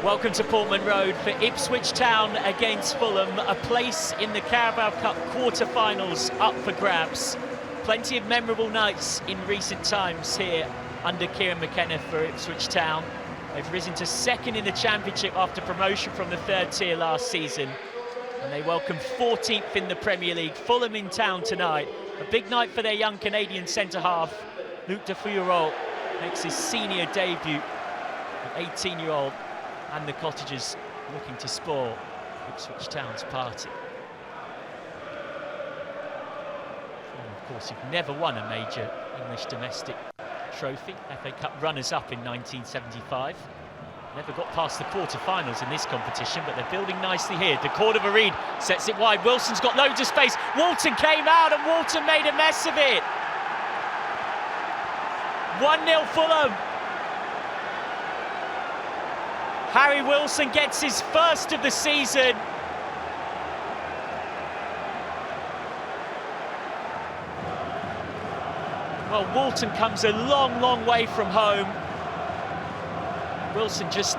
Welcome to Portman Road for Ipswich Town against Fulham, a place in the Carabao Cup quarter-finals up for grabs. Plenty of memorable nights in recent times here under Kieran McKenna for Ipswich Town. They've risen to second in the Championship after promotion from the third tier last season. And they welcome 14th in the Premier League. Fulham in town tonight. A big night for their young Canadian centre-half. Luc de Fouillerault makes his senior debut, an 18-year-old. And the Cottagers looking to spoil Ipswich Town's party. And of course, you've never won a major English domestic trophy. FA Cup runners-up in 1975. Never got past the quarter-finals in this competition, but they're building nicely here. De Cordova-Reid sets it wide. Wilson's got loads of space. Walton came out and Walton made a mess of it. 1-0 Fulham. Harry Wilson gets his first of the season. Well, Walton comes a long, long way from home. Wilson just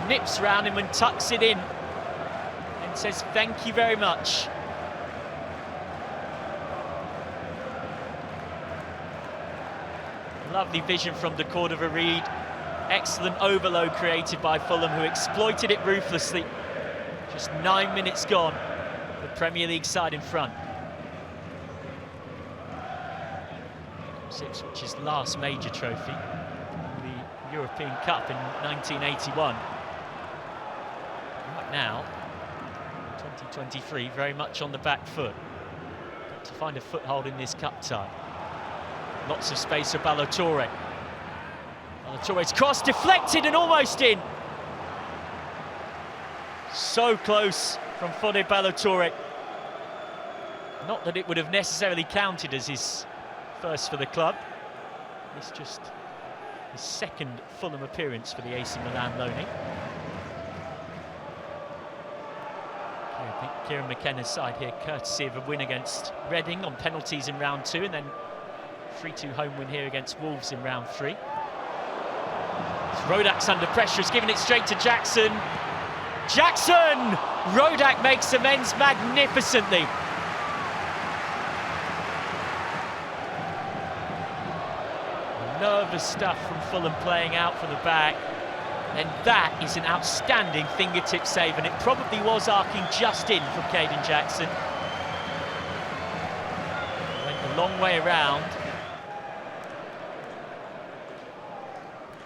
nips round him and tucks it in and says, "Thank you very much." Lovely vision from De Cordova-Reid. Excellent overload created by Fulham, who exploited it ruthlessly. Just 9 minutes gone. The Premier League side in front. Ipswich's last major trophy, the European Cup in 1981. Right now, 2023, very much on the back foot. Got to find a foothold in this cup tie. Lots of space for Ballo-Touré. Ballo-Touré's cross deflected and almost in. So close from Fode Ballo-Touré. Not that it would have necessarily counted as his first for the club. It's just his second Fulham appearance for the AC Milan loanee. Kieran McKenna's side here, courtesy of a win against Reading on penalties in round 2, and then 3-2 home win here against Wolves in round 3. Rodak's under pressure, he's given it straight to Jackson. Jackson! Rodak makes amends magnificently. Nervous stuff from Fulham playing out from the back. And that is an outstanding fingertip save, and it probably was arcing just in from Caden Jackson. Went a long way around.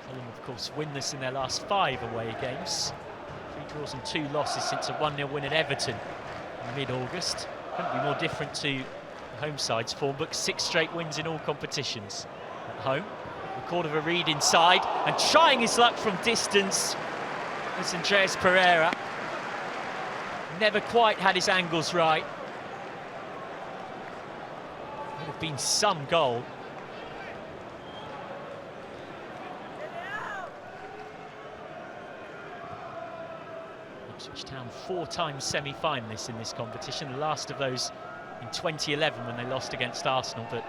Fulham, of course, winless in their last 5 away games. 3 draws and 2 losses since a 1-0 win at Everton in mid-August. Couldn't be more different to the home side's form, but 6 straight wins in all competitions at home. Cordova-Reid inside and trying his luck from distance. It's Andreas Pereira. Never quite had his angles right. Would have been some goal. Ipswich Town 4-time semi-finalists in this competition. The last of those in 2011 when they lost against Arsenal, but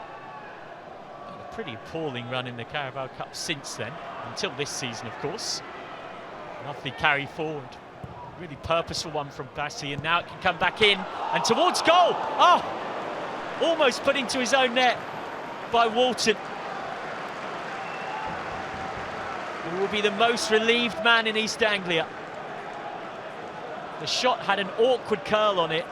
pretty appalling run in the Carabao Cup since then, until this season, of course. Lovely carry forward, really purposeful one from Bassi, and now it can come back in and towards goal. Oh, almost put into his own net by Walton. He will be the most relieved man in East Anglia. The shot had an awkward curl on it.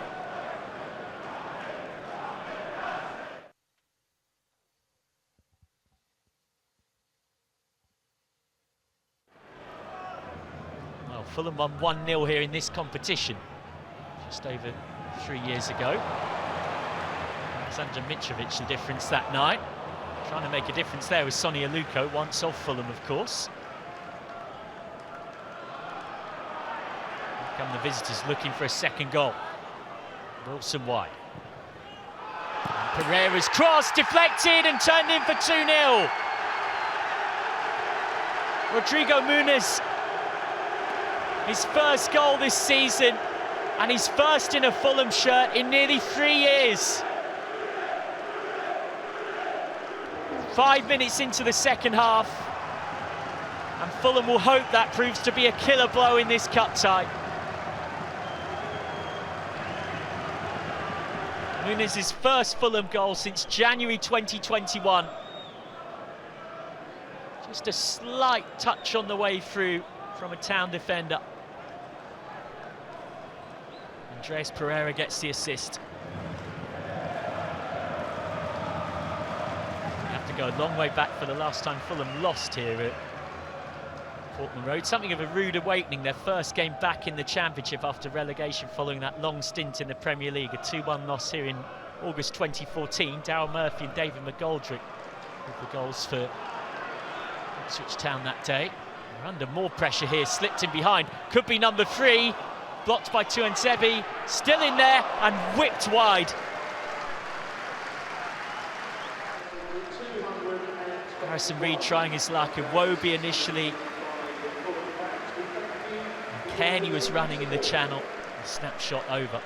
Fulham won 1-0 here in this competition just over 3 years ago. Alexander Mitrovic the difference that night. Trying to make a difference there with Sonny Aluko, once of Fulham, of course. Here come the visitors looking for a second goal. Wilson wide. And Pereira's cross deflected and turned in for 2-0. Rodrigo Muniz. His first goal this season, and his first in a Fulham shirt in nearly 3 years. 5 minutes into the second half, And Fulham will hope that proves to be a killer blow in this cup tie. Nunes' first Fulham goal since January 2021. Just a slight touch on the way through from a Town defender. Andreas Pereira gets the assist. You have to go a long way back for the last time Fulham lost here at Portman Road. Something of a rude awakening, their first game back in the Championship after relegation following that long stint in the Premier League. A 2-1 loss here in August 2014. Darryl Murphy and David McGoldrick with the goals for Ipswich Town that day. They're under more pressure here, slipped in behind. Could be number 3, blocked by Tuanzebe. Still in there and whipped wide. Harrison Reed trying his luck. Iwobi initially. Kearney was running in the channel, a snapshot over.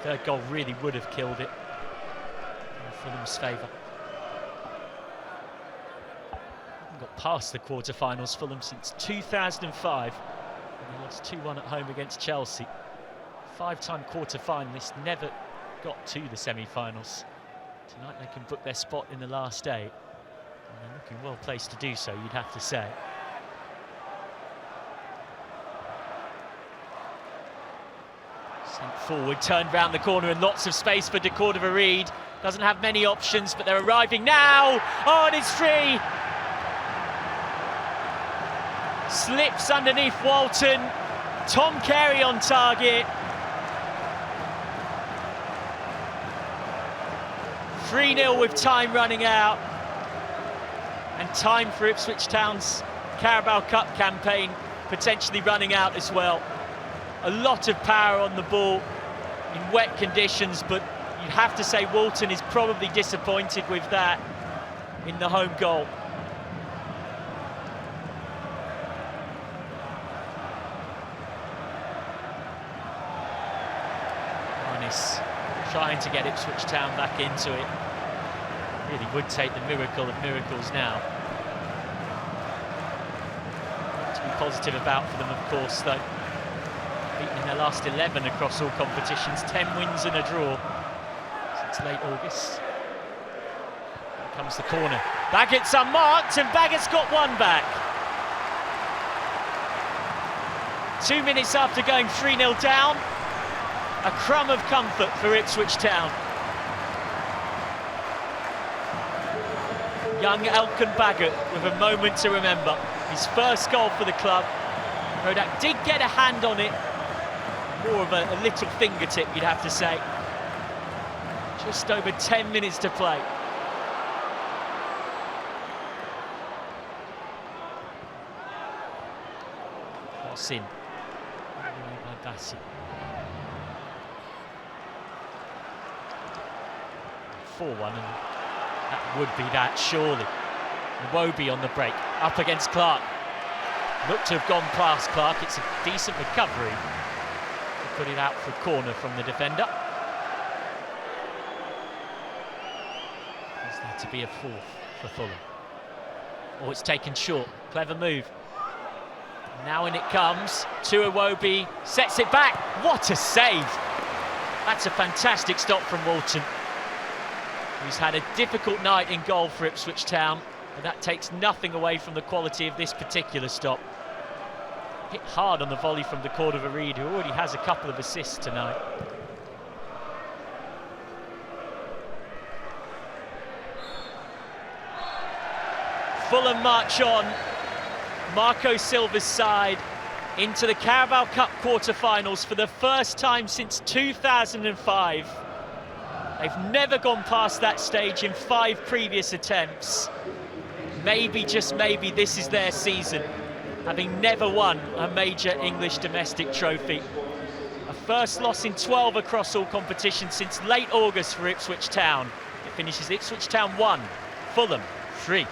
Third goal really would have killed it in Fulham's favour. Haven't got past the quarter-finals, Fulham, since 2005. And they lost 2-1 at home against Chelsea. 5-time quarter-finalists, never got to the semi-finals. Tonight they can book their spot in the last 8. And they're looking well placed to do so, you'd have to say. Sent forward, turned round the corner and lots of space for Reed. Doesn't have many options, but they're arriving now. Oh, and it's free. Slips underneath Walton. Tom Carey on target. 3-0 with time running out. And time for Ipswich Town's Carabao Cup campaign potentially running out as well. A lot of power on the ball in wet conditions, but you'd have to say Walton is probably disappointed with that in the home goal. Harness trying to get Ipswich Town back into it. Really would take the miracle of miracles now. To be positive about for them, of course, though. Beaten in their last 11 across all competitions, 10 wins and a draw since late August. Here comes the corner. Baggett's unmarked and Baggett's got one back. 2 minutes after going 3-0 down, a crumb of comfort for Ipswich Town. Young Elkan Baggett with a moment to remember. His first goal for the club. Rodak did get a hand on it. More of a little fingertip, you'd have to say. Just over 10 minutes to play. Cross in. By Bassi. 4-1, and that would be that, surely. Iwobi on the break, up against Clark. Looked to have gone past Clark. It's a decent recovery. Put it out for a corner from the defender. Is there to be a 4th for Fulham? Oh, it's taken short. Clever move. Now in it comes to Iwobi. Sets it back. What a save! That's a fantastic stop from Walton. He's had a difficult night in goal for Ipswich Town, but that takes nothing away from the quality of this particular stop. Hit hard on the volley from Reed, who already has a couple of assists tonight. Fulham march on. Marco Silva's side into the Carabao Cup quarter-finals for the first time since 2005. They've never gone past that stage in 5 previous attempts. Maybe, just maybe, this is their season, having never won a major English domestic trophy. A first loss in 12 across all competitions since late August for Ipswich Town. It finishes Ipswich Town 1, Fulham 3.